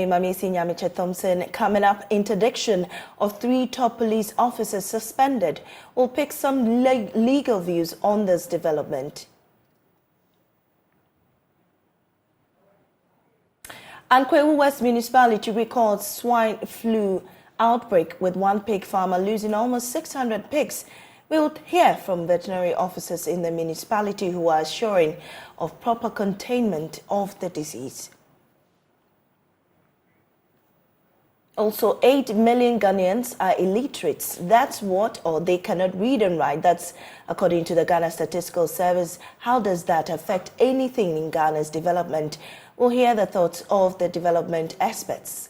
me, Mamisi Nyamiche Thompson. Coming up, interdiction of 3 top police officers suspended. We'll pick some legal views on this development. And Kwewu West Municipality records swine flu outbreak with 1 pig farmer losing almost 600 pigs. We'll hear from veterinary officers in the municipality who are assuring of proper containment of the disease. Also, 8 million Ghanaians are illiterates. That's what, or they cannot read and write. That's according to the Ghana Statistical Service. How does that affect anything in Ghana's development? We'll hear the thoughts of the development experts.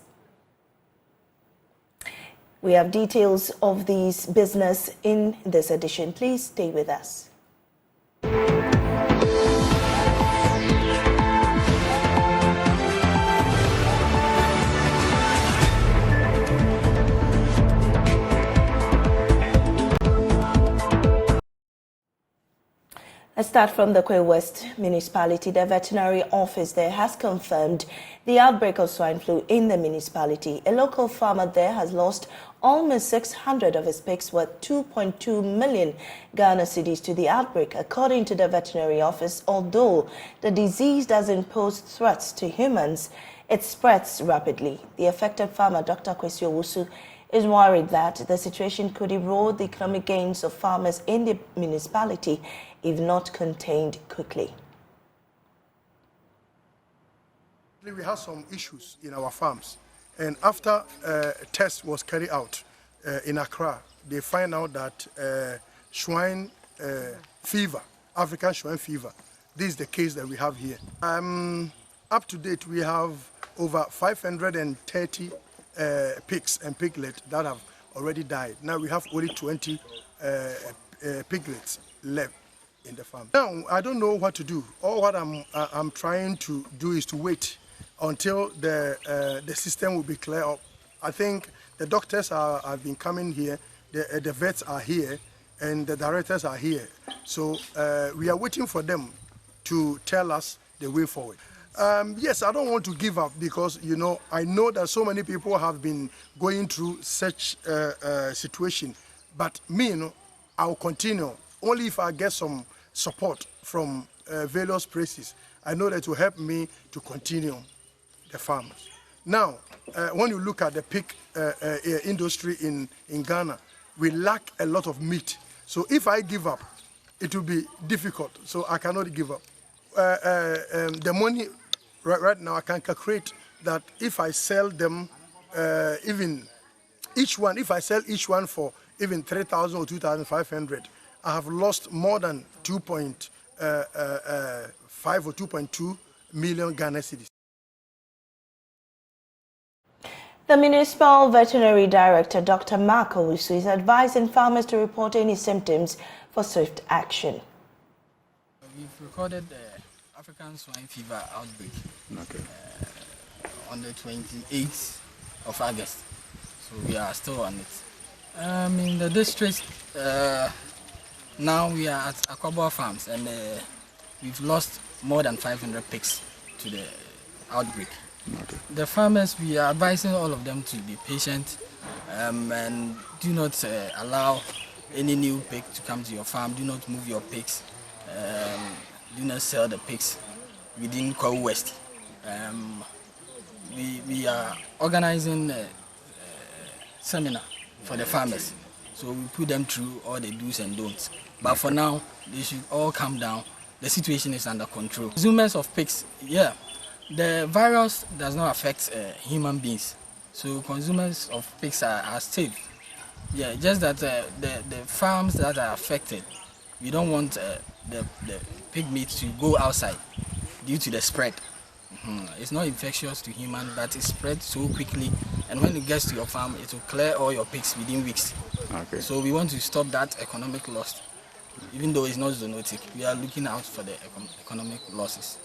We have details of these business in this edition. Please stay with us. Let's start from the Kwewu West Municipality. The veterinary office there has confirmed the outbreak of swine flu in the municipality. A local farmer there has lost almost 600 of his pigs worth 2.2 million Ghana cedis to the outbreak. According to the veterinary office, although the disease doesn't pose threats to humans, it spreads rapidly. The affected farmer, Dr. Kwesi Owusu, is worried that the situation could erode the economic gains of farmers in the municipality if not contained quickly. We have some issues in our farms, and after a test was carried out in Accra, they find out that swine fever, African swine fever, this is the case that we have here. Up to date, we have over 530 pigs and piglets that have already died. Now we have only 20 piglets left in the farm. Now I don't know what to do. All what I'm trying to do is to wait until the system will be clear up. I think the doctors have been coming here, the vets are here, and the directors are here. So we are waiting for them to tell us the way forward. Yes, I don't want to give up because, you know, I know that so many people have been going through such a situation. But me, you know, I'll continue. Only if I get some support from various places. I know that will help me to continue the farmers. Now, when you look at the pig industry in Ghana, we lack a lot of meat. So if I give up, it will be difficult. So I cannot give up. The money right now, I can calculate that if I sell them, even each one, if I sell each one for even 3,000 or 2,500, I have lost more than 2.5 or 2.2 million Ghana cedis. The Municipal Veterinary Director, Dr. Mark Owusu, is advising farmers to report any symptoms for swift action. We've recorded the African swine fever outbreak on the 28th of August. So we are still on it. In the district, now we are at Akwabwa Farms, and we've lost more than 500 pigs to the outbreak. The farmers, we are advising all of them to be patient and do not allow any new pig to come to your farm. Do not move your pigs. Do not sell the pigs within Kwewu West. We are organizing a seminar for the farmers. So we put them through all the do's and don'ts. But for now, they should all calm down. The situation is under control. Consumers of pigs, yeah, the virus does not affect human beings. So consumers of pigs are safe. Yeah, just that the farms that are affected, we don't want the pig meat to go outside due to the spread. It's not infectious to human, but it spreads so quickly, and when it gets to your farm, it will clear all your pigs within weeks. So we want to stop that economic loss. Even though it's not zoonotic, we are looking out for the economic losses.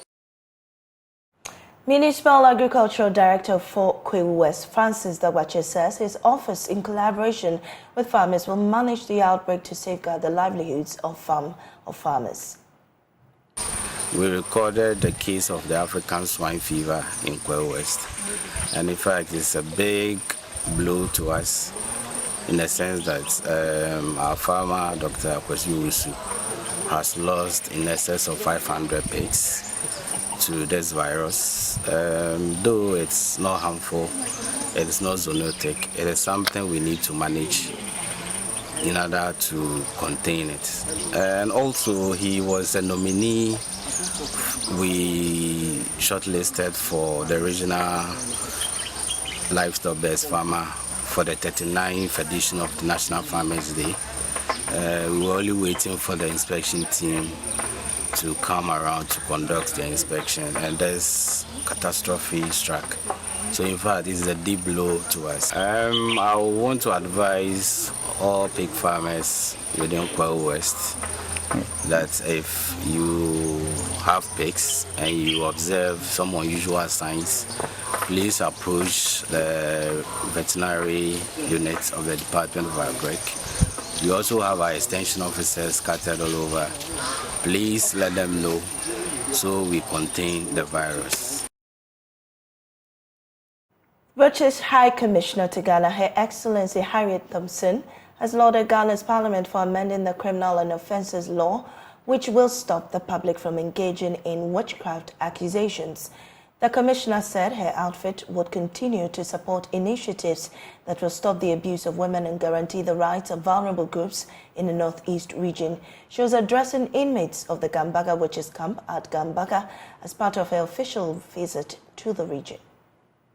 Municipal Agricultural Director for Kwewu West, Francis Dagwache, says his office, in collaboration with farmers, will manage the outbreak to safeguard the livelihoods of farmers. we recorded the case of the African swine fever in Kwel West. And in fact, it's a big blow to us in the sense that our farmer, Dr. Kwesi Usu, has lost in excess of 500 pigs to this virus. Though it's not harmful, it is not zoonotic, it is something we need to manage in order to contain it. And also, he was a nominee we shortlisted for the regional livestock based farmer for the 39th edition of the National Farmers Day. We were only waiting for the inspection team to come around to conduct the inspection, and this catastrophe struck. So in fact, this is a deep blow to us. I want to advise all pig farmers within Kwel West that if you have pigs and you observe some unusual signs, please approach the veterinary unit of the Department of Agric. We also have our extension officers scattered all over. Please let them know so we contain the virus. British High Commissioner to Ghana, Her Excellency Harriet Thompson, has lauded Ghana's Parliament for amending the Criminal and Offences Law, which will stop the public from engaging in witchcraft accusations. The Commissioner said her outfit would continue to support initiatives that will stop the abuse of women and guarantee the rights of vulnerable groups in the Northeast region. She was addressing inmates of the Gambaga Witches Camp at Gambaga as part of her official visit to the region.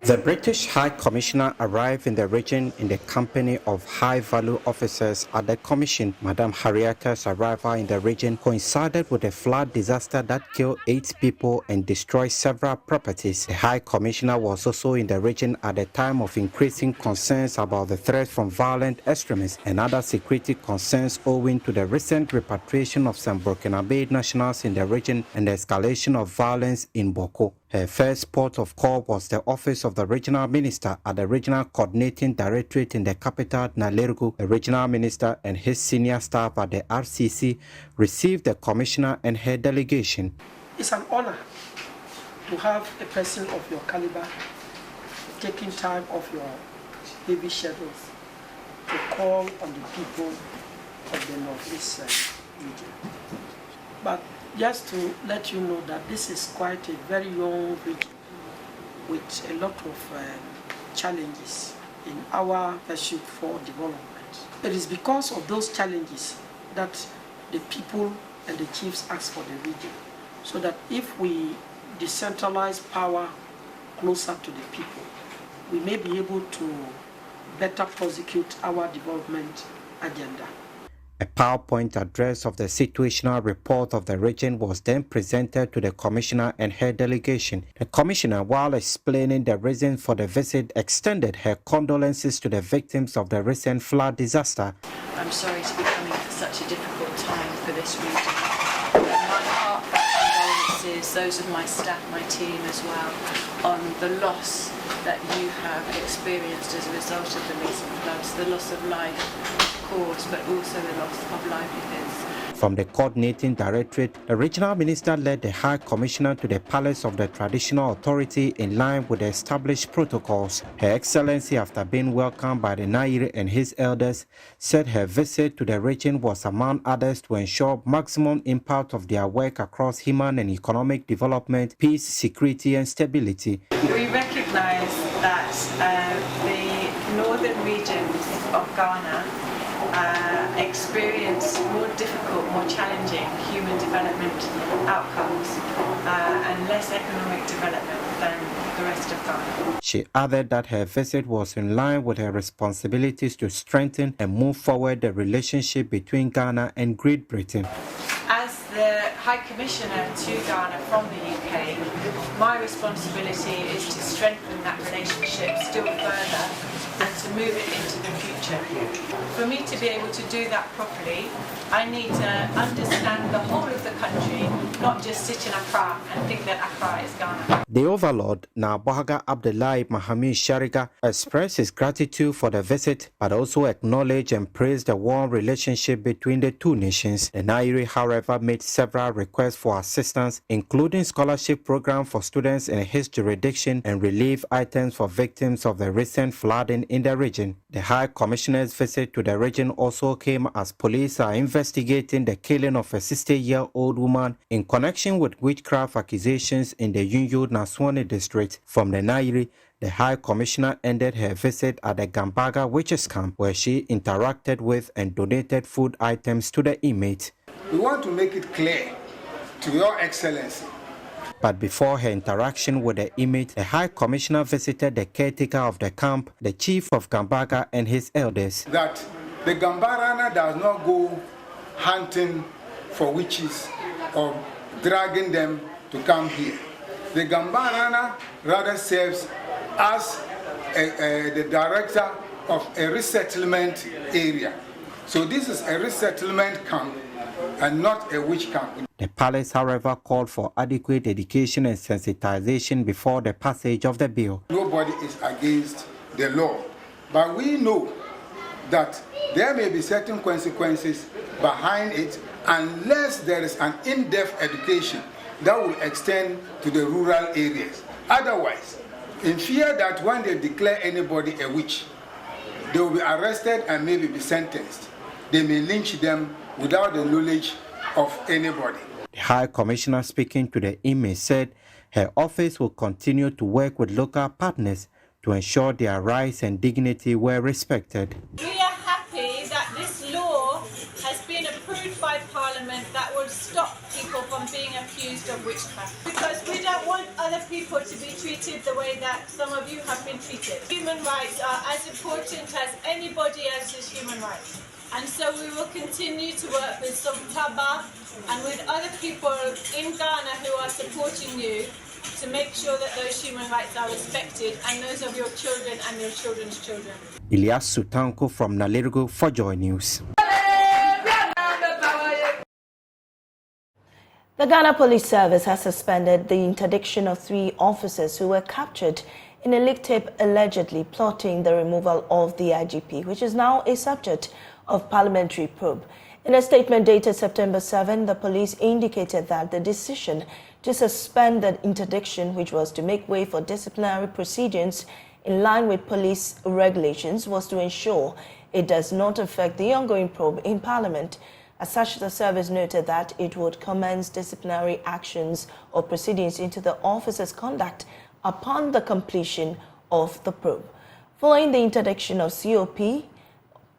The British High Commissioner arrived in the region in the company of high-value officers at the Commission. Madam Harrieta's arrival in the region coincided with a flood disaster that killed 8 people and destroyed several properties. The High Commissioner was also in the region at a time of increasing concerns about the threat from violent extremists and other security concerns owing to the recent repatriation of some Burkinabe nationals in the region and the escalation of violence in Boko. Her first port of call was the office of the regional minister at the regional coordinating directorate in the capital, Nalergu. The regional minister and his senior staff at the RCC received the commissioner and her delegation. It's an honor to have a person of your caliber taking time off your heavy schedules to call on the people of the Northeast region. But just to let you know that this is quite a very young region with a lot of challenges in our pursuit for development. It is because of those challenges that the people and the chiefs ask for the region, so that if we decentralize power closer to the people, we may be able to better prosecute our development agenda. A PowerPoint address of the situational report of the region was then presented to the Commissioner and her delegation. The Commissioner, while explaining the reason for the visit, extended her condolences to the victims of the recent flood disaster. I'm sorry to be coming at such a difficult time for this region. My heartfelt condolences, those of my staff, my team as well, on the loss that you have experienced as a result of the recent floods, the loss of life, but also the loss of livelihoods. From the coordinating directorate, the regional minister led the High Commissioner to the palace of the traditional authority in line with the established protocols. Her Excellency, after being welcomed by the Nairi and his elders, said her visit to the region was among others to ensure maximum impact of their work across human and economic development, peace, security and stability. We recognize that the northern regions of Ghana experience more difficult, more challenging human development outcomes and less economic development than the rest of Ghana. She added that her visit was in line with her responsibilities to strengthen and move forward the relationship between Ghana and Great Britain. As the High Commissioner to Ghana from the UK, my responsibility is to strengthen that relationship still further and to to move it into the future. For me to be able to do that properly, I need to understand the whole of the country, not just sit in Accra and think that Accra is Ghana. The overlord, Nabohaga Abdullahi Mahamud Shariga, expressed his gratitude for the visit, but also acknowledged and praised the warm relationship between the two nations. The Nairi, however, made several requests for assistance, including scholarship program for students in his jurisdiction and relief items for victims of the recent flooding in the region. The High Commissioner's visit to the region also came as police are investigating the killing of a 60-year-old woman in connection with witchcraft accusations in the Yunyu Naswani district. From the Nairi, the High Commissioner ended her visit at the Gambaga witches camp, where she interacted with and donated food items to the inmates. We want to make it clear to Your Excellency. But before her interaction with the inmate, the High Commissioner visited the caretaker of the camp, the chief of Gambaga, and his elders. That the Gambarana does not go hunting for witches or dragging them to come here. The Gambarana rather serves as the director of a resettlement area. So this is a resettlement camp and not a witch camp. The palace, however, called for adequate education and sensitization before the passage of the bill. Nobody is against the law, but we know that there may be certain consequences behind it unless there is an in-depth education that will extend to the rural areas. Otherwise, in fear that when they declare anybody a witch, they will be arrested and maybe be sentenced. They may lynch them without the knowledge of anybody. The High Commissioner, speaking to the inmates, said her office will continue to work with local partners to ensure their rights and dignity were respected. We are happy that this law has been approved by Parliament that will stop people from being accused of witchcraft, because we don't want other people to be treated the way that some of you have been treated. Human rights are as important as anybody else's human rights. And so we will continue to work with Somtaba and with other people in Ghana who are supporting you to make sure that those human rights are respected and those of your children and your children's children. Ilyas Sutanko from Nalirgo for JoyNews. The Ghana Police Service has suspended the interdiction of 3 officers who were captured in a leak tape allegedly plotting the removal of the IGP, which is now a subject of parliamentary probe. In a statement dated September 7, the police indicated that the decision to suspend the interdiction, which was to make way for disciplinary proceedings in line with police regulations, was to ensure it does not affect the ongoing probe in Parliament. As such, the service noted that it would commence disciplinary actions or proceedings into the officer's conduct upon the completion of the probe. Following the interdiction of COP,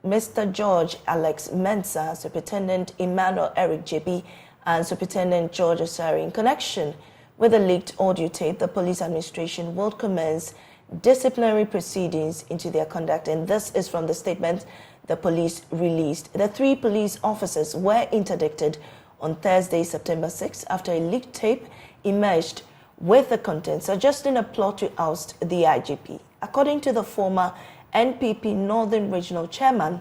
Mr. George Alex Mensah, Superintendent Emmanuel Eric JB, and Superintendent George Osari, in connection with the leaked audio tape, the police administration will commence disciplinary proceedings into their conduct. And this is from the statement the police released. The 3 police officers were interdicted on Thursday, September 6, after a leaked tape emerged with the content suggesting a plot to oust the IGP. According to the former NPP Northern Regional Chairman,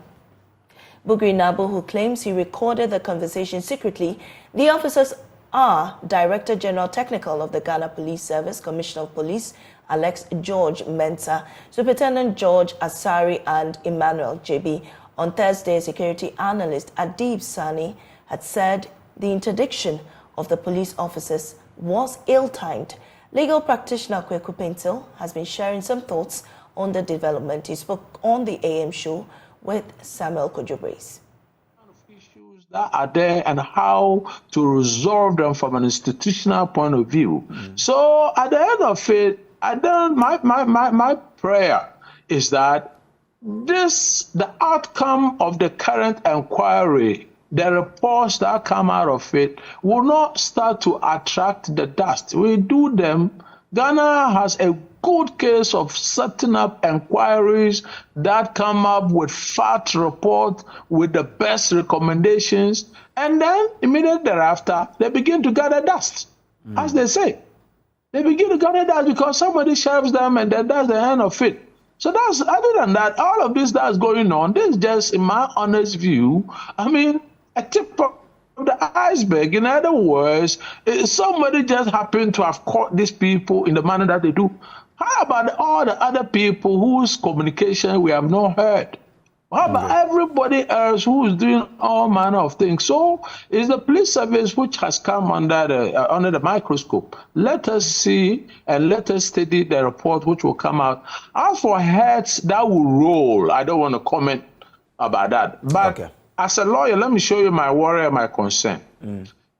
Bugri Nabo, who claims he recorded the conversation secretly, the officers are Director General Technical of the Ghana Police Service, Commissioner of Police Alex George Mensah, Superintendent George Asari, and Emmanuel JB. On Thursday, security analyst Adib Sani had said the interdiction of the police officers was ill-timed. Legal practitioner Kweku Pentil has been sharing some thoughts on the development. He spoke on the AM show with Samuel Kojobrace. Issues that are there and how to resolve them from an institutional point of view. So at the end of it, my prayer is that the outcome of the current inquiry, the reports that come out of it, will not start to attract the dust. We do them. Ghana has a good case of setting up inquiries that come up with fact report with the best recommendations, and then immediately thereafter they begin to gather dust, as they say. They begin to gather dust because somebody shelves them, and then that's the end of it. So that's, other than that, all of this that's going on, this is just, in my honest view, I mean, a tip of the iceberg. In other words, somebody just happened to have caught these people in the manner that they do. How about all the other people whose communication we have not heard? How about everybody else who is doing all manner of things? So it's the police service which has come under the microscope. Let us see and let us study the report which will come out. As for heads that will roll, I don't want to comment about that. But as a lawyer, let me show you my worry and my concern.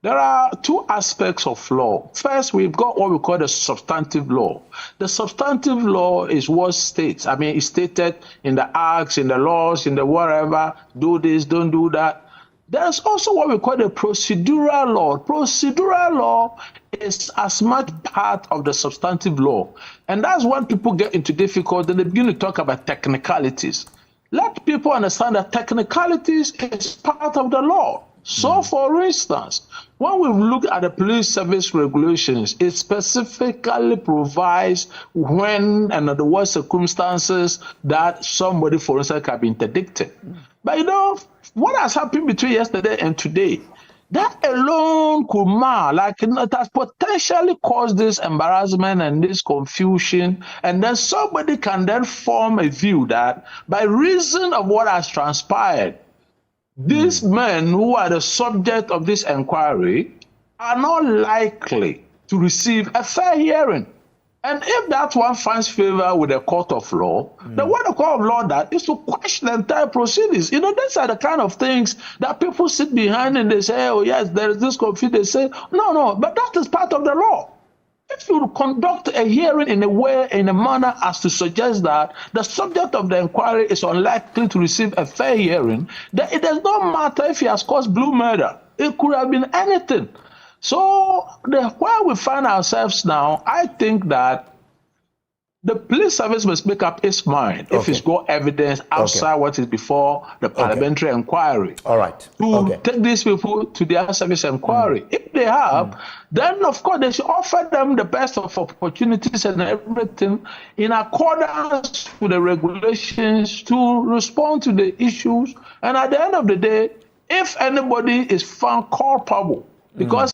There are two aspects of law. First, we've got what we call the substantive law. The substantive law is what states. I mean, it's stated in the acts, in the laws, in the whatever, do this, don't do that. There's also what we call the procedural law. Procedural law is as much part of the substantive law. And that's when people get into difficulty, they begin to talk about technicalities. Let people understand that technicalities is part of the law. So, for instance, when we look at the police service regulations, it specifically provides when and under what circumstances that somebody, for instance, can be interdicted. But you know, what has happened between yesterday and today, that alone could mar, like it has potentially caused this embarrassment and this confusion, and then somebody can then form a view that by reason of what has transpired, these men who are the subject of this inquiry are not likely to receive a fair hearing. And if that one finds favor with the court of law, then what the court of law does is to question the entire proceedings. You know, these are the kind of things that people sit behind and they say, oh yes, there is this confusion. They say, no, but that is part of the law. If you conduct a hearing in a manner as to suggest that the subject of the inquiry is unlikely to receive a fair hearing, then it does not matter if he has caused blue murder. It could have been anything. So where we find ourselves now, I think that the police service must make up its mind if it's got evidence outside what is before the parliamentary inquiry. All right. To take these people to their service inquiry. If they have, then of course they should offer them the best of opportunities and everything in accordance with the regulations to respond to the issues. And at the end of the day, if anybody is found culpable, because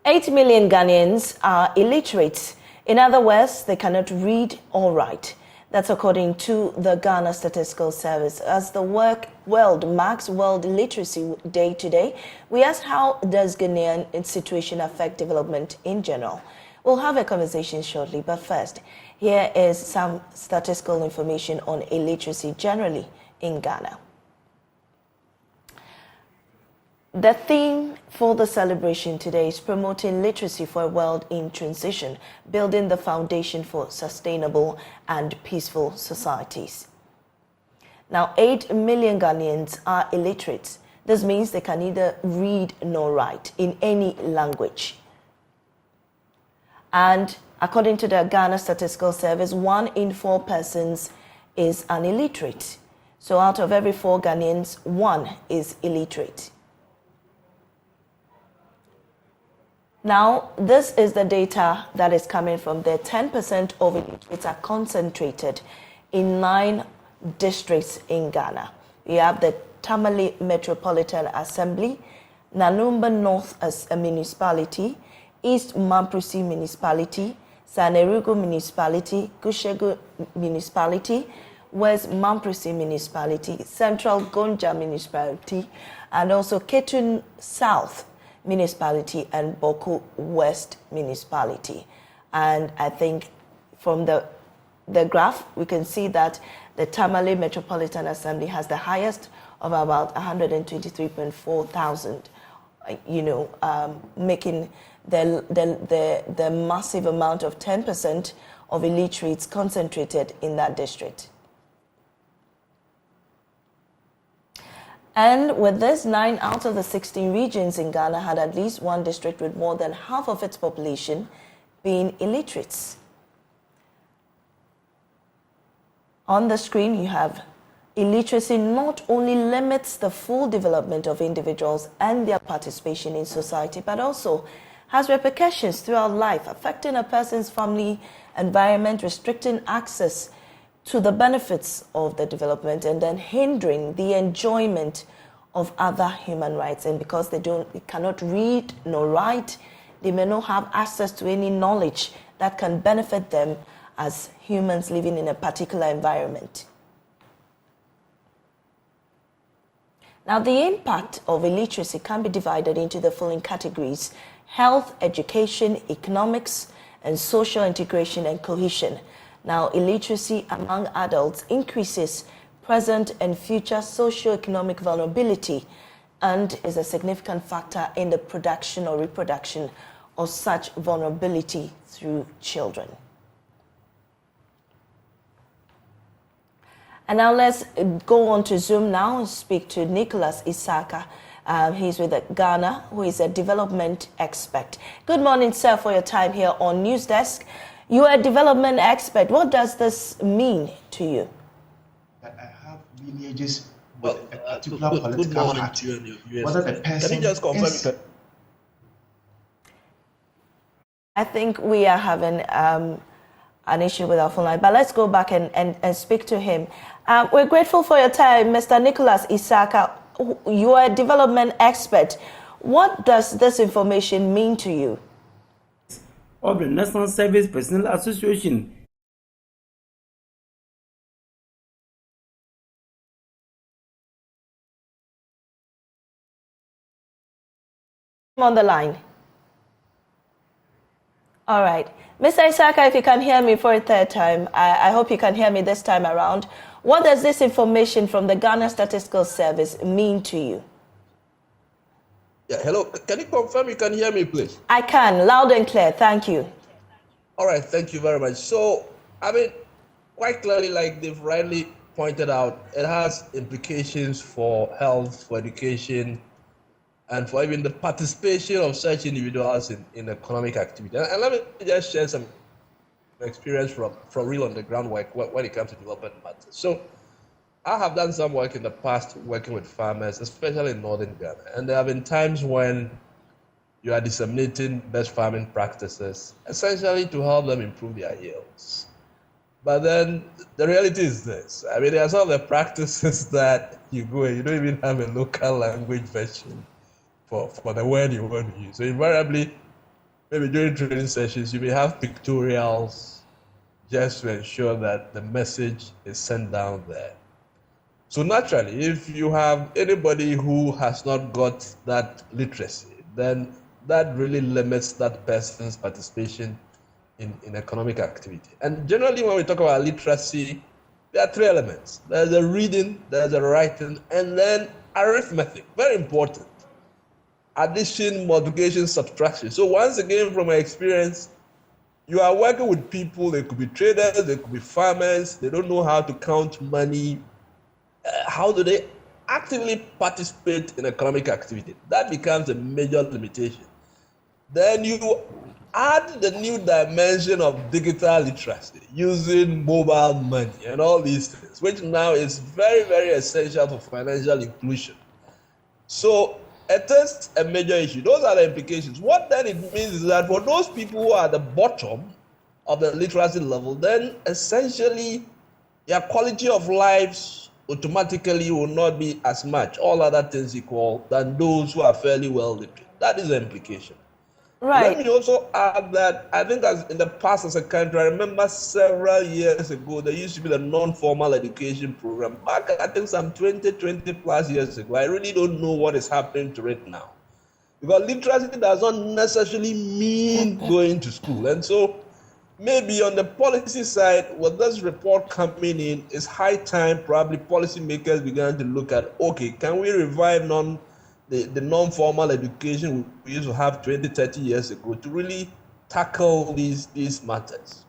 8 million Ghanaians are illiterate. In other words, they cannot read or write. That's according to the Ghana Statistical Service. As the world marks World Literacy Day today, we asked how does Ghanaian situation affect development in general. We'll have a conversation shortly, but first, here is some statistical information on illiteracy generally in Ghana. The theme for the celebration today is promoting literacy for a world in transition, building the foundation for sustainable and peaceful societies. Now, 8 million Ghanaians are illiterate. This means they can neither read nor write in any language. And according to the Ghana Statistical Service, 1 in 4 persons is an illiterate. So out of every 4 Ghanaians, 1 is illiterate. Now, this is the data that is coming from there. 10% of illiterates are concentrated in 9 districts in Ghana. We have the Tamale Metropolitan Assembly, Nanumba North as a municipality, East Mamprusi Municipality, Sanerugu Municipality, Kushegu Municipality, West Mamprusi Municipality, Central Gonja Municipality, and also Ketun South Municipality and Boku West Municipality. And I think from the graph, we can see that the Tamale Metropolitan Assembly has the highest of about 123.4 thousand, making the massive amount of 10% of illiterates concentrated in that district. And with this, 9 out of the 16 regions in Ghana had at least one district with more than half of its population being illiterates. On the screen, you have illiteracy not only limits the full development of individuals and their participation in society, but also has repercussions throughout life, affecting a person's family environment, restricting access to the benefits of the development, and then hindering the enjoyment of other human rights. And because they cannot read nor write, they may not have access to any knowledge that can benefit them as humans living in a particular environment. Now, the impact of illiteracy can be divided into the following categories: health, education, economics, and social integration and cohesion. Now, illiteracy among adults increases present and future socio-economic vulnerability and is a significant factor in the production or reproduction of such vulnerability through children. And now let's go on to Zoom now and speak to Nicholas Isaka. He's with Ghana, who is a development expert. Good morning, sir, for your time here on News Desk. You are a development expert. What does this mean to you? That I have lineages with a particular political party. Whether the person Can you just confirm? I think we are having an issue with our phone line, but let's go back and speak to him. We're grateful for your time, Mr. Nicholas Isaka. You are a development expert. What does this information mean to you? Of the National Service Personnel Association. On the line. All right. Mr. Isaka, if you can hear me for a third time, I hope you can hear me this time around. What does this information from the Ghana Statistical Service mean to you? Yeah, hello. Can you confirm you can hear me, please? I can, loud and clear. Thank you. All right, thank you very much. So, I mean, quite clearly, like they've rightly pointed out, it has implications for health, for education, and for even the participation of such individuals in economic activity. And let me just share some experience from real on-the-ground work when it comes to development matters. So I have done some work in the past working with farmers, especially in northern Ghana. And there have been times when you are disseminating best farming practices, essentially to help them improve their yields. But then the reality is this. I mean, there are some of the practices that you go and you don't even have a local language version for the word you want to use. So invariably, maybe during training sessions, you may have pictorials just to ensure that the message is sent down there. So naturally, if you have anybody who has not got that literacy, then that really limits that person's participation in economic activity. And generally, when we talk about literacy, there are three elements. There's the reading, there's the writing, and then arithmetic, very important. Addition, multiplication, subtraction. So once again, from my experience, you are working with people, they could be traders, they could be farmers, they don't know how to count money. How do they actively participate in economic activity? That becomes a major limitation. Then you add the new dimension of digital literacy, using mobile money and all these things, which now is very, very essential for financial inclusion. So it is a major issue. Those are the implications. What then it means is that for those people who are at the bottom of the literacy level, then essentially their quality of lives automatically will not be as much, all other things equal, than those who are fairly well literate. That is the implication. Right. Let me also add that I think as in the past as a country, I remember several years ago, there used to be the non-formal education program. Back, I think some 20 plus years ago. I really don't know what is happening to it now. Because literacy does not necessarily mean going to school. And so maybe on the policy side, with this report coming in, it's high time probably policymakers began to look at, okay, can we revive the non-formal education we used to have 20, 30 years ago to really tackle these matters?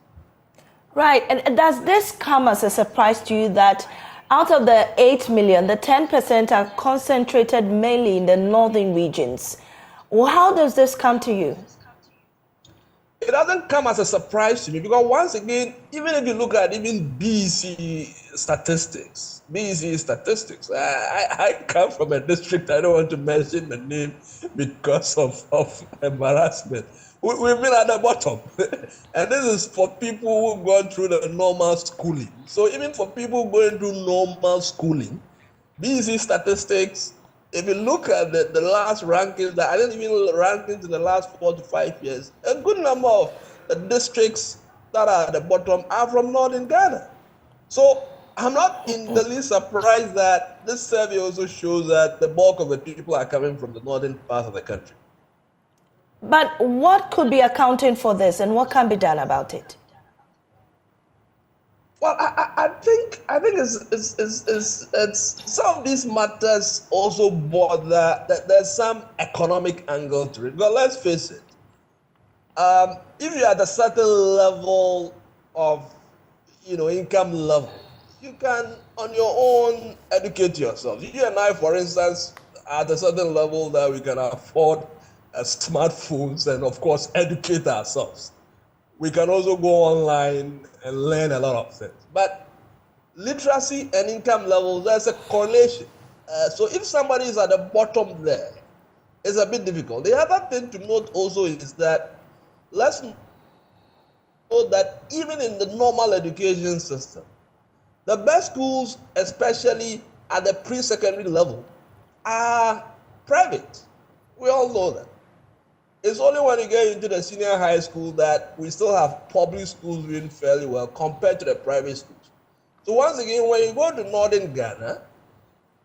Right. And does this come as a surprise to you that out of the 8 million, the 10% are concentrated mainly in the northern regions? Well, how does this come to you? it doesn't come as a surprise to me because once again, even if you look at even BEC statistics, I come from a district, I don't want to mention the name because of embarrassment. We've been at the bottom. And this is for people who've gone through the normal schooling. So even for people going through normal schooling, BEC statistics, if you look at the last rankings, I didn't even rankings in the last 4 to 5 years, a good number of the districts that are at the bottom are from northern Ghana. So I'm not in the least surprised that this survey also shows that the bulk of the people are coming from the northern part of the country. But what could be accounting for this, and what can be done about it? Well, I think it's some of these matters also bother that there's some economic angle to it. But let's face it, if you're at a certain level of income level, you can on your own educate yourself. You and I, for instance, are at a certain level that we can afford smartphones and of course educate ourselves. We can also go online and learn a lot of things. But literacy and income levels, there's a correlation. So if somebody is at the bottom there, it's a bit difficult. The other thing to note also is that let's note that even in the normal education system, the best schools, especially at the pre-secondary level, are private. We all know that. It's only when you get into the senior high school that we still have public schools doing fairly well compared to the private schools. So once again, when you go to northern Ghana,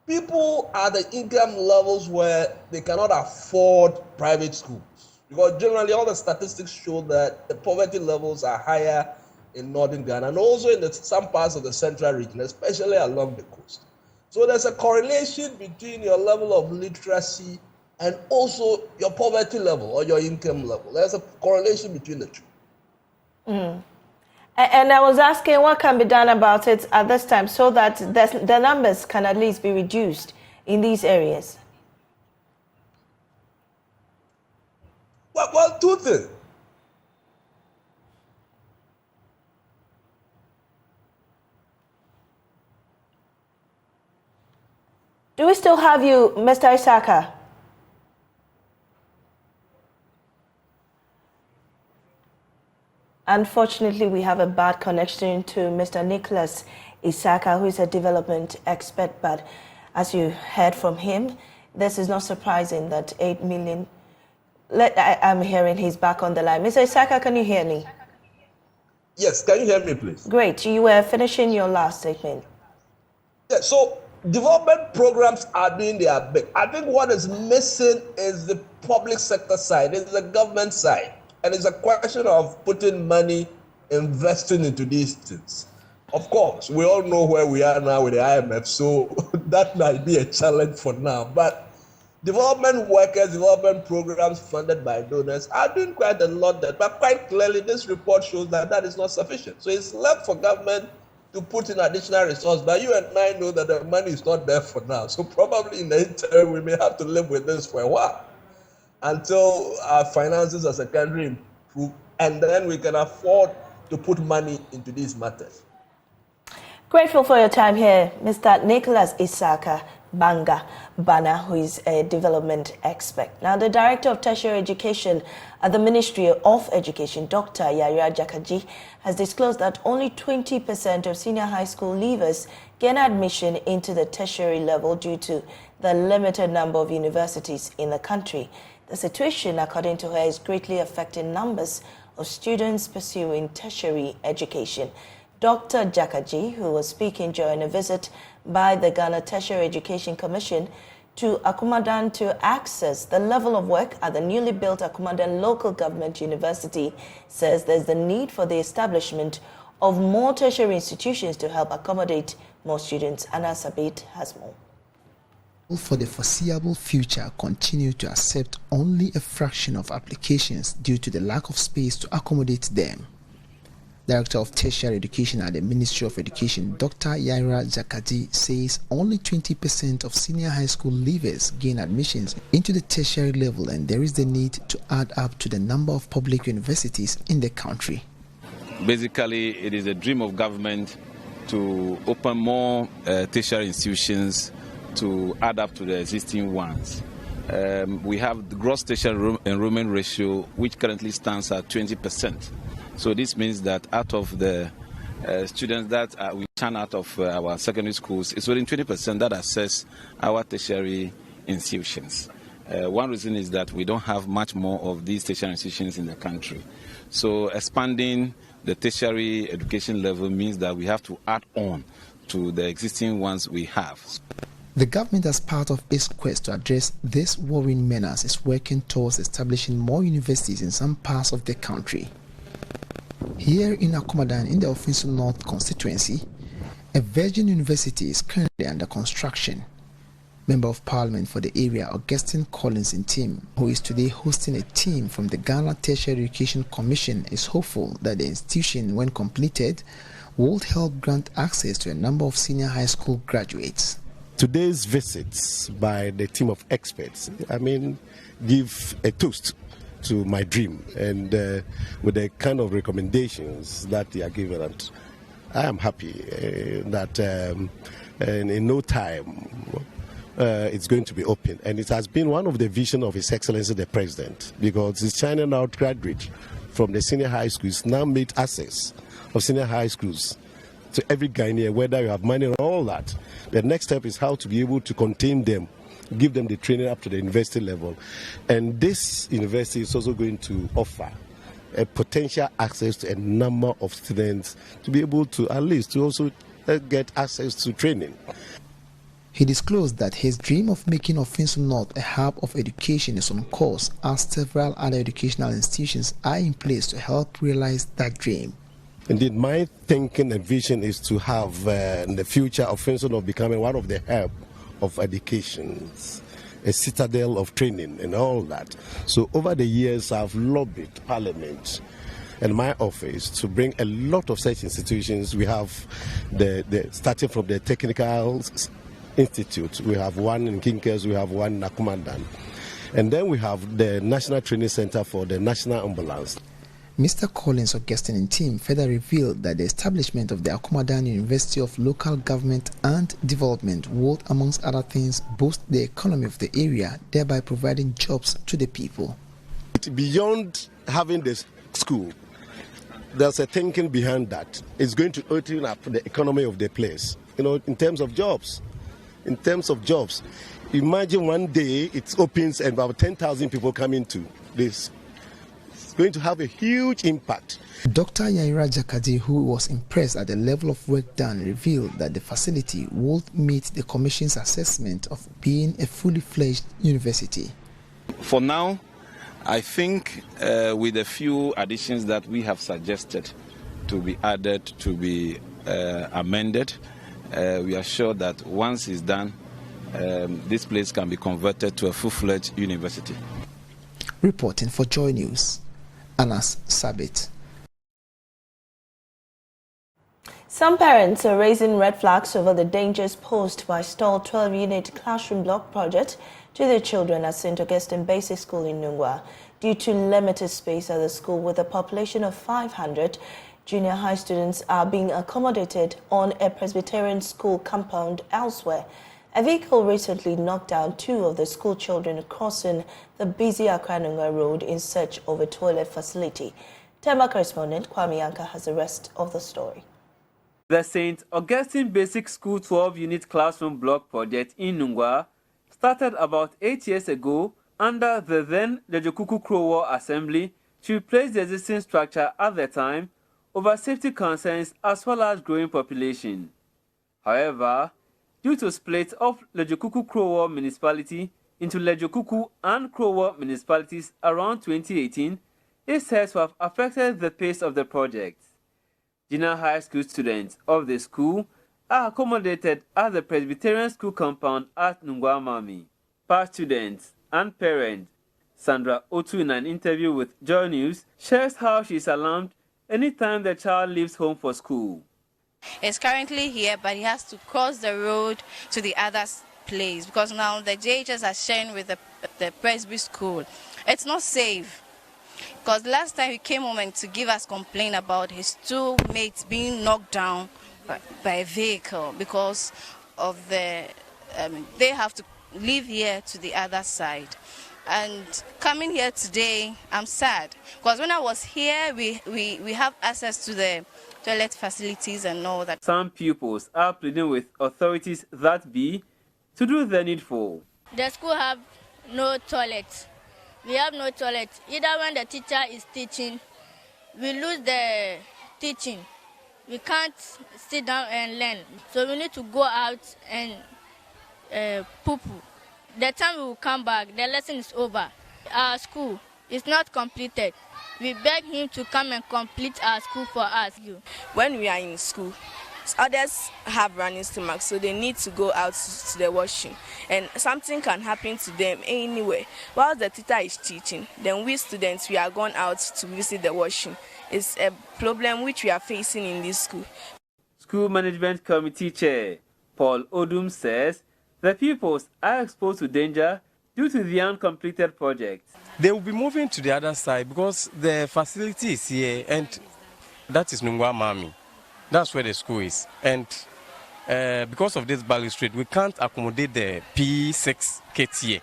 people are at the income levels where they cannot afford private schools. Because generally all the statistics show that the poverty levels are higher in northern Ghana and also in some parts of the central region, especially along the coast. So there's a correlation between your level of literacy and also your poverty level or your income level. There's a correlation between the two. And I was asking what can be done about it at this time so that the numbers can at least be reduced in these areas. Well, two things. Do we still have you, Mr. Isaka? Unfortunately, we have a bad connection to Mr. Nicholas Isaka, who is a development expert. But as you heard from him, this is not surprising that 8 million... I'm hearing he's back on the line. Mr. Isaka, can you hear me? Yes, can you hear me, please? Great. You were finishing your last statement. Yeah, so development programs are doing their bit. I think what is missing is the public sector side, it's the government side. And it's a question of putting money, investing into these things. Of course, we all know where we are now with the IMF, so that might be a challenge for now. But development workers, development programs funded by donors are doing quite a lot there. But quite clearly, this report shows that that is not sufficient. So it's left for government to put in additional resources. But you and I know that the money is not there for now. So probably in the interim, we may have to live with this for a while until our finances as a country improve, and then we can afford to put money into these matters. Grateful for your time here, Mr. Nicholas Isaka Bana, who is a development expert. Now, the Director of Tertiary Education at the Ministry of Education, Dr. Yaya Jakaji, has disclosed that only 20% of senior high school leavers gain admission into the tertiary level due to the limited number of universities in the country. The situation, according to her, is greatly affecting numbers of students pursuing tertiary education. Dr. Jakaji, who was speaking during a visit by the Ghana Tertiary Education Commission to Akumadan to access the level of work at the newly built Akumadan Local Government University, says there's the need for the establishment of more tertiary institutions to help accommodate more students. And Asabit has more. For the foreseeable future, continue to accept only a fraction of applications due to the lack of space to accommodate them. Director of Tertiary Education at the Ministry of Education, Dr. Yaira Jakadi, says only 20% of senior high school leavers gain admissions into the tertiary level, and there is the need to add up to the number of public universities in the country. Basically, it is a dream of government to open more tertiary institutions to add up to the existing ones. We have the gross tertiary enrollment ratio, which currently stands at 20%. So this means that out of the students that we turn out of our secondary schools, it's only 20% that access our tertiary institutions. One reason is that we don't have much more of these tertiary institutions in the country. So expanding the tertiary education level means that we have to add on to the existing ones we have. The government, as part of its quest to address this worrying menace, is working towards establishing more universities in some parts of the country. Here in Akomadan, in the Ofinsu North constituency, a Virgin University is currently under construction. Member of Parliament for the area, Augustine Collins Ntim, who is today hosting a team from the Ghana Tertiary Education Commission, is hopeful that the institution, when completed, will help grant access to a number of senior high school graduates. Today's visits by the team of experts, give a toast to my dream, and with the kind of recommendations that they are given, and I am happy that in no time it's going to be open. And it has been one of the visions of His Excellency the President, because he's churning out graduates from the senior high schools, now made access of senior high schools to every Ghanaian, whether you have money or all that. The next step is how to be able to contain them, give them the training up to the university level. And this university is also going to offer a potential access to a number of students to be able to at least to also get access to training. He disclosed that his dream of making Ofinsu North a hub of education is on course, as several other educational institutions are in place to help realize that dream. Indeed, my thinking and vision is to have in the future Ofinsu North becoming one of the hub of education, a citadel of training and all that. So over the years, I've lobbied Parliament and my office to bring a lot of such institutions. We have the starting from the Technical Institute, we have one in Kinkers, we have one in Akomadan, and then we have the National Training Center for the National Ambulance. Mr. Collins Augustine Ntim further revealed that the establishment of the Akomadan University of Local Government and Development would, amongst other things, boost the economy of the area, thereby providing jobs to the people. Beyond having this school, there's a thinking behind that. It's going to open up the economy of the place, in terms of jobs. In terms of jobs, imagine one day it opens and about 10,000 people come into this. It's going to have a huge impact. Dr. Yaira Jakadi, who was impressed at the level of work done, revealed that the facility would meet the Commission's assessment of being a fully fledged university. For now, I think with a few additions that we have suggested to be added, to be amended, we are sure that once it's done, this place can be converted to a full-fledged university. Reporting for JoyNews, Anas Sabit. Some parents are raising red flags over the dangers posed by stalled 12-unit classroom block project to their children at St. Augustine Basic School in Nungwa. Due to limited space at the school with a population of 500, junior high students are being accommodated on a Presbyterian school compound elsewhere. A vehicle recently knocked down two of the school children crossing the busy Akranunga Road in search of a toilet facility. Tema correspondent Kwame Yanka has the rest of the story. The St. Augustine Basic School 12-unit classroom block project in Nungwa started about 8 years ago under the then Lejokuku Krowo Assembly to replace the existing structure at the time over safety concerns as well as growing population. However, due to split of Lejokuku Krowo municipality into Lejokuku and Krowo municipalities around 2018, it says to have affected the pace of the project. Junior high school students of the school are accommodated at the Presbyterian school compound at Nungwa Mami. Past students and parent Sandra Otu, in an interview with JoyNews, shares how she is alarmed anytime the child leaves home for school. It's currently here, but he has to cross the road to the other place because now the JHS are sharing with the Presby school. It's not safe because last time he came home and to give us complaint about his two mates being knocked down by a vehicle because of they have to leave here to the other side. And coming here today, I'm sad because when I was here, we have access to the toilet facilities and all that. Some pupils are pleading with authorities that be to do the needful. The school have no toilet. We have no toilet. Either when the teacher is teaching, we lose the teaching. We can't sit down and learn. So we need to go out and poo-poo. The time we will come back, the lesson is over. Our school is not completed. We beg him to come and complete our school for us. When we are in school, others have running stomach, so they need to go out to the washroom. And something can happen to them anywhere. While the teacher is teaching, then we students, we are going out to visit the washroom. It's a problem which we are facing in this school. School Management Committee Chair Paul Odum says the pupils are exposed to danger due to the uncompleted project. They will be moving to the other side because the facility is here, and that is Nungwa Mami. That's where the school is. And because of this balustrade, we can't accommodate the P6 kids here.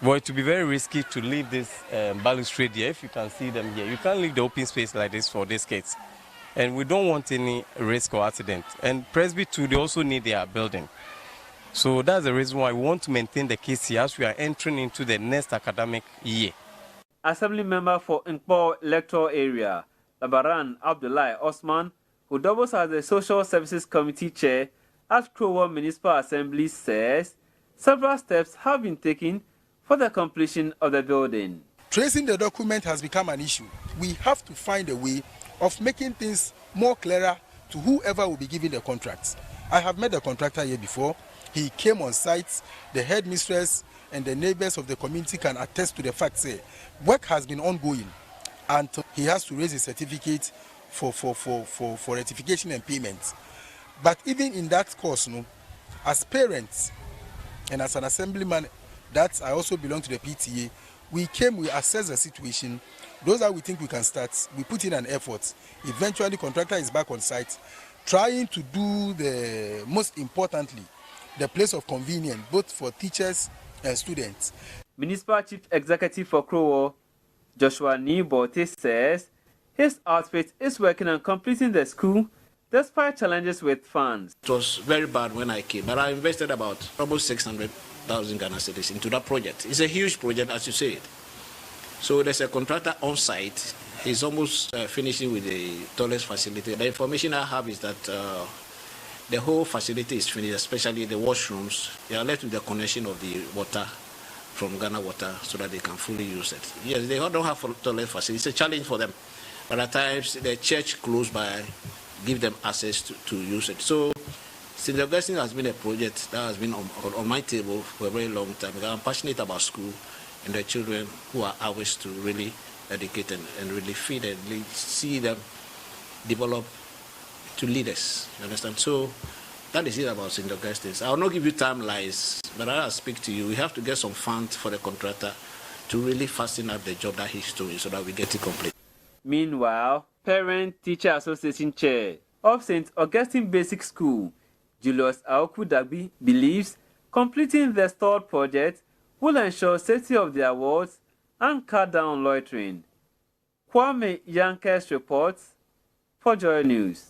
But it will be very risky to leave this balustrade here. If you can see them here, you can't leave the open space like this for these kids. And we don't want any risk or accident. And Presby too, they also need their building. So that's the reason why we want to maintain the case here as we are entering into the next academic year. Assembly member for Nkpo electoral area, Labaran Abdullahi Osman, who doubles as the Social Services Committee Chair at Krowa Municipal Assembly, says several steps have been taken for the completion of the building. Tracing the document has become an issue. We have to find a way of making things more clearer to whoever will be giving the contracts. I have met the contractor here before. He came on site. The headmistress and the neighbors of the community can attest to the fact that work has been ongoing and he has to raise a certificate for ratification and payment. But even in that course, as parents and as an assemblyman, that I also belong to the PTA, we assessed the situation. Those that we think we can start, we put in an effort. Eventually, the contractor is back on site, trying to do the most importantly, the place of convenience, both for teachers and students. Municipal Chief Executive for Krowo, Joshua Nibote, says his outfit is working on completing the school despite challenges with funds. It was very bad when I came, but I invested about almost 600,000 Ghana cedis into that project. It's a huge project, as you said. So there's a contractor on site. He's almost finishing with the toilet facility. The information I have is that the whole facility is finished, especially the washrooms. They are left with the connection of the water from Ghana Water so that they can fully use it. Yes, they don't have a toilet facility. It's a challenge for them. But at times, the church close by give them access to use it. So, St. Augustine has been a project that has been on my table for a very long time. Because I'm passionate about school and the children who are ours to really educate and really feed and see them develop to leaders, you understand? So that is it about St. Augustine's. I will not give you timelines, but I'll speak to you. We have to get some funds for the contractor to really fasten up the job that he's doing so that we get it complete. Meanwhile, Parent Teacher Association Chair of St. Augustine Basic School, Julius Aoku Dagbi, believes completing the stalled project will ensure safety of the awards and cut down loitering. Kwame Yankes reports for JoyNews.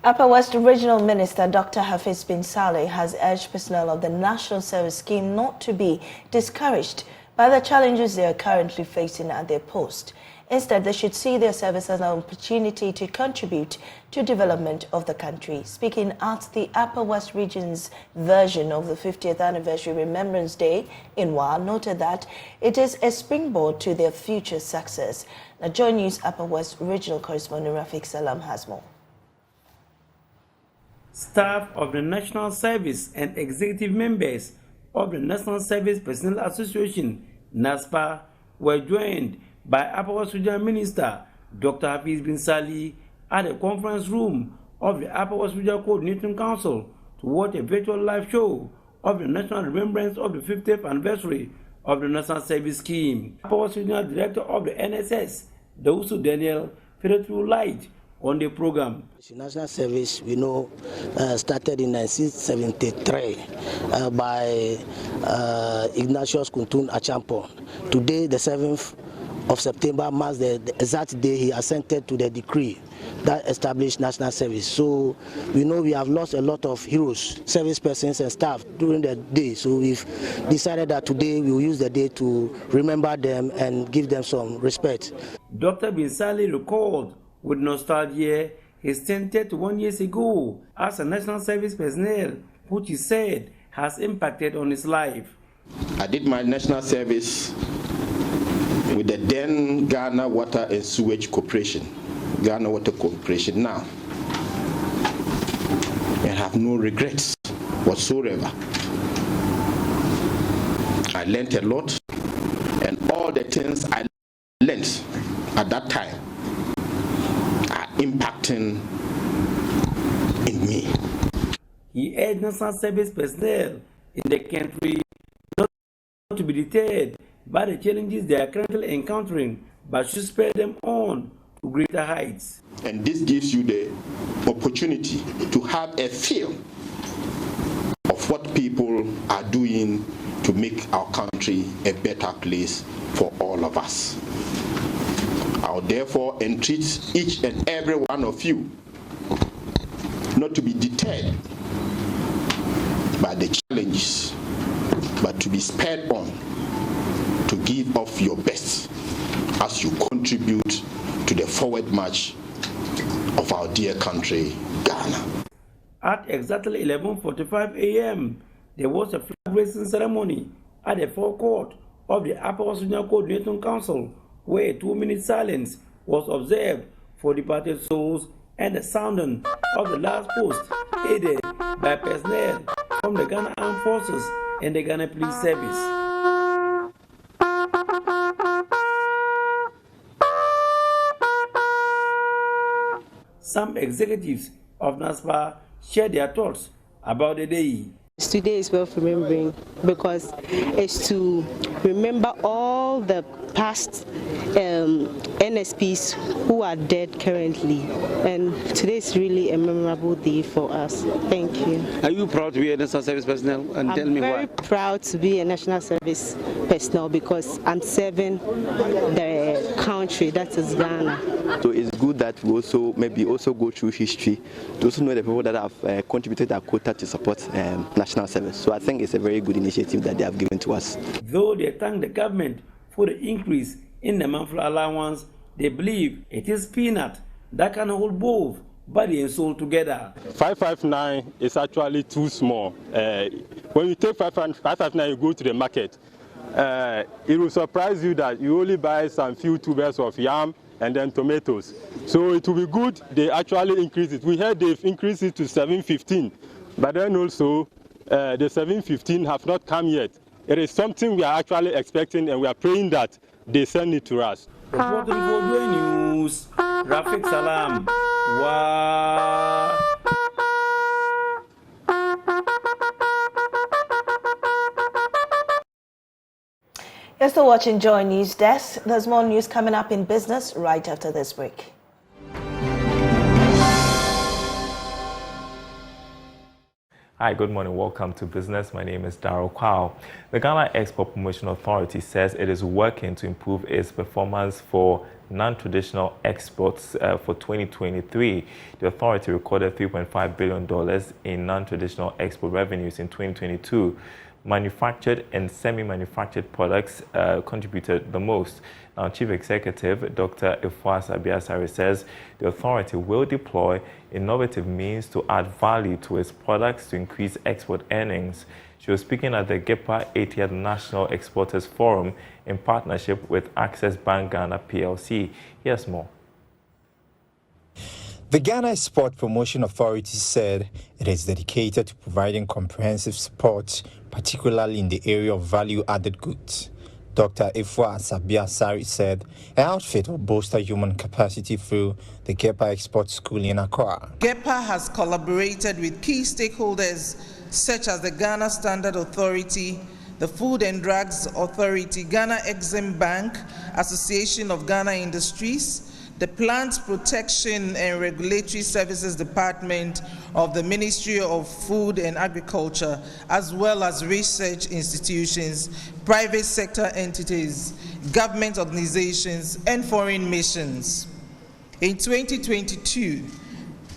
Upper West Regional Minister Dr. Hafiz bin Saleh has urged personnel of the National Service Scheme not to be discouraged by the challenges they are currently facing at their post. Instead, they should see their service as an opportunity to contribute to development of the country. Speaking at the Upper West Region's version of the 50th Anniversary Remembrance Day, Inwa noted that it is a springboard to their future success. Now, JoyNews Upper West Regional Correspondent Rafiq Salam has more. Staff of the National Service and executive members of the National Service Personnel Association, NASPA, were joined by Upper West Region Minister Dr. Hafiz bin Sali at the conference room of the Upper West Region Coordinating Council to watch a virtual live show of the national remembrance of the 50th anniversary of the National Service Scheme. Upper West Regional Director of the NSS, Dawusu Daniel, fed through light on the program. The National Service, we know, started in 1973 by Ignatius Kuntun Achampon. Today, the 7th of September marks the exact day he assented to the decree that established national service. So we know we have lost a lot of heroes, service persons and staff during the day. So we've decided that today we will use the day to remember them and give them some respect. Dr. Bin Sali recalled with nostalgia his 31 years ago as a national service personnel, which he said has impacted on his life. I did my national service with the then Ghana Water and Sewage Corporation, Ghana Water Corporation now. I have no regrets whatsoever. I learned a lot, and all the things I learned at that time are impacting in me. He urged national service personnel in the country not to be deterred by the challenges they are currently encountering, but should spur them on to greater heights. And this gives you the opportunity to have a feel of what people are doing to make our country a better place for all of us. I will therefore entreat each and every one of you not to be deterred by the challenges, but to be spurred on to give of your best as you contribute to the forward march of our dear country, Ghana. At exactly 11:45 a.m., there was a flag raising ceremony at the forecourt of the Upper West Regional Coordinating Council, where a 2-minute silence was observed for departed souls and the sounding of the last post, aided by personnel from the Ghana Armed Forces and the Ghana Police Service. Some executives of NASPA shared their thoughts about the day. Today is worth remembering because it's to remember all the past NSPs who are dead currently, and today is really a memorable day for us. Thank you. Are you proud to be a national service personnel? And tell me why. I'm very proud to be a national service personnel because I'm serving the country, that is Ghana. So it's good that we also maybe go through history to also know the people that have contributed their quota to support national service. So I think it's a very good initiative that they have given to us. Though they thank the government for the increase in the monthly allowance, they believe it is peanut that can hold both body and soul together. 559 is actually too small. When you take 559, you go to the market. It will surprise you that you only buy some few tubers of yam and then tomatoes. So it will be good they actually increase it. We heard they've increased it to 715, but then also the 715 have not come yet. It is something we are actually expecting, and we are praying that they send it to us. Reporting for JoyNews, Rafik Salam. Wow. You're still watching Joy News Desk. There's more news coming up in business right after this break. Hi, good morning. Welcome to Business. My name is Darryl Kwao. The Ghana Export Promotion Authority says it is working to improve its performance for non-traditional exports for 2023. The authority recorded $3.5 billion in non-traditional export revenues in 2022. Manufactured and semi-manufactured products contributed the most. Now, Chief Executive Dr. Ifwasa Biasari says the authority will deploy innovative means to add value to its products to increase export earnings. She was speaking at the GEPA 80th National Exporters Forum in partnership with Access Bank Ghana PLC. Here's more. The Ghana Export Promotion Authority said it is dedicated to providing comprehensive support, particularly in the area of value-added goods. Dr. Ifwa Sabia Sari said her outfit will bolster human capacity through the GEPA Export School in Accra. GEPA has collaborated with key stakeholders such as the Ghana Standard Authority, the Food and Drugs Authority, Ghana Exim Bank, Association of Ghana Industries, the Plant Protection and Regulatory Services Department of the Ministry of Food and Agriculture, as well as research institutions, private sector entities, government organizations, and foreign missions. In 2022,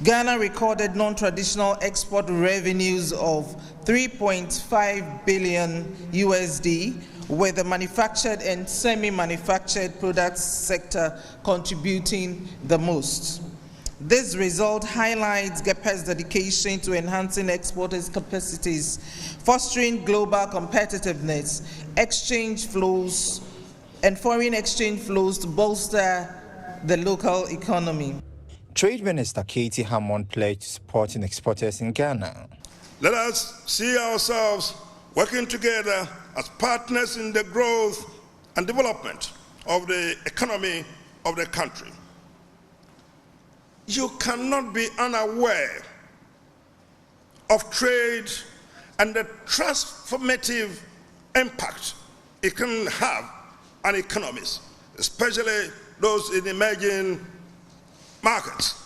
Ghana recorded non-traditional export revenues of 3.5 billion USD, with the manufactured and semi-manufactured products sector contributing the most. This result highlights GEPA's dedication to enhancing exporters' capacities, fostering global competitiveness, exchange flows, and foreign exchange flows to bolster the local economy. Trade Minister Katie Hammond pledged supporting exporters in Ghana. Let us see ourselves working together as partners in the growth and development of the economy of the country. You cannot be unaware of trade and the transformative impact it can have on economies, especially those in emerging markets.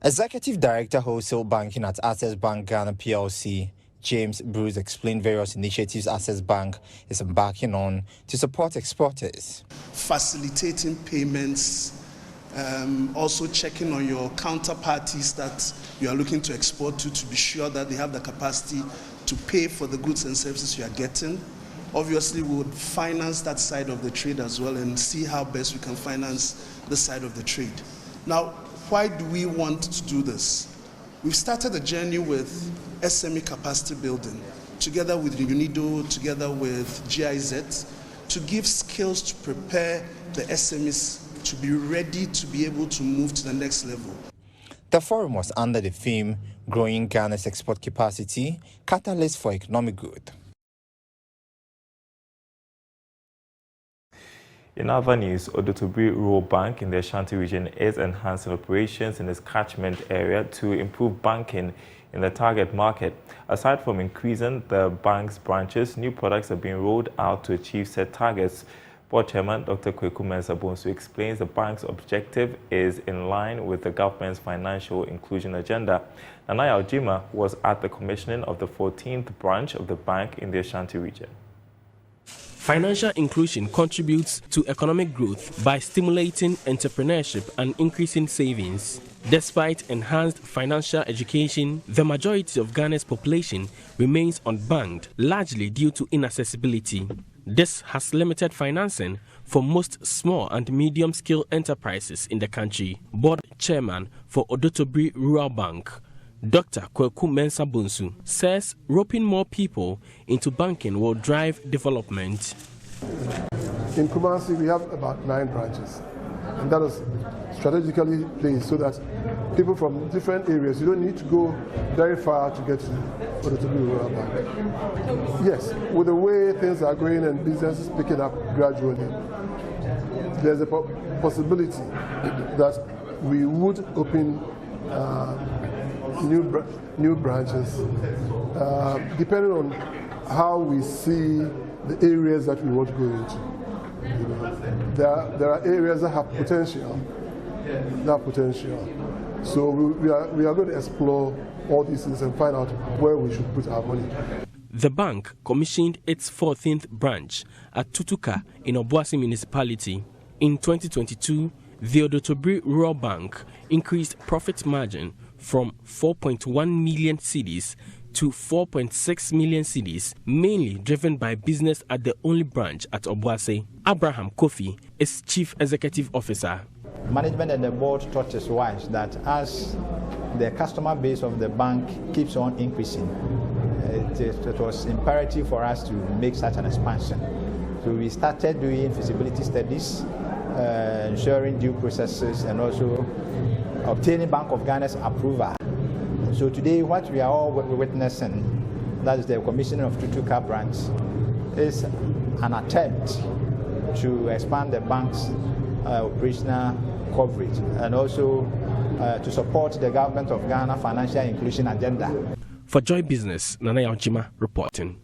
Executive Director Wholesale Banking at Access Bank Ghana PLC, James Bruce, explained various initiatives Access Bank is embarking on to support exporters. Facilitating payments, also checking on your counterparties that you are looking to export to be sure that they have the capacity to pay for the goods and services you are getting. Obviously, we would finance that side of the trade as well and see how best we can finance this side of the trade. Now, why do we want to do this? We've started a journey with SME capacity building, together with UNIDO, together with GIZ, to give skills to prepare the SMEs to be ready to be able to move to the next level. The forum was under the theme, Growing Ghana's Export Capacity, Catalyst for Economic Growth. In other news, Odotobri Rural Bank in the Ashanti region is enhancing operations in its catchment area to improve banking in the target market. Aside from increasing the bank's branches, new products are being rolled out to achieve set targets. Board Chairman Dr. Kweku Mensah-Bonsu explains the bank's objective is in line with the government's financial inclusion agenda. Nanaya Ojima was at the commissioning of the 14th branch of the bank in the Ashanti region. Financial inclusion contributes to economic growth by stimulating entrepreneurship and increasing savings. Despite enhanced financial education, the majority of Ghana's population remains unbanked, largely due to inaccessibility. This has limited financing for most small and medium-scale enterprises in the country. Board Chairman for Odotobri Rural Bank, Dr. Kweku Mensah-Bonsu, says roping more people into banking will drive development. In Kumasi, we have about 9 branches, and that is strategically placed so that people from different areas, you don't need to go very far to get to Odotobri Rural Bank. Yes, with the way things are going and business is picking up gradually, there's a possibility that we would open new branches, depending on how we see the areas that we want to go into. You know, there are areas that have potential. So we are going to explore all these things and find out where we should put our money. The bank commissioned its 14th branch at Tutuka in Obuasi municipality. In 2022, the Odotobri Rural Bank increased profit margin from 4.1 million cedis to 4.6 million cedis, mainly driven by business at the only branch at Obuasi. Abraham Kofi is Chief Executive Officer. Management and the board thought it wise that as the customer base of the bank keeps on increasing, it was imperative for us to make such an expansion. So we started doing feasibility studies, ensuring due processes, and also obtaining Bank of Ghana's approval. So today what we are all witnessing, that is the commissioning of Tutuka branch, is an attempt to expand the bank's operational coverage and also to support the government of Ghana financial inclusion agenda. For Joy Business, Nana Yaujima reporting.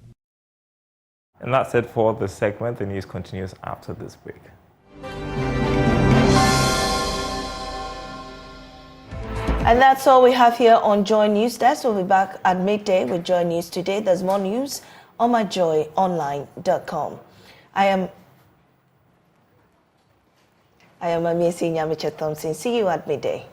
And that's it for this segment. The news continues after this break. And that's all we have here on Joy News Desk. We'll be back at midday with Joy News Today. There's more news on myjoyonline.com. I am Amiesi Nyamiche Thompson. See you at midday.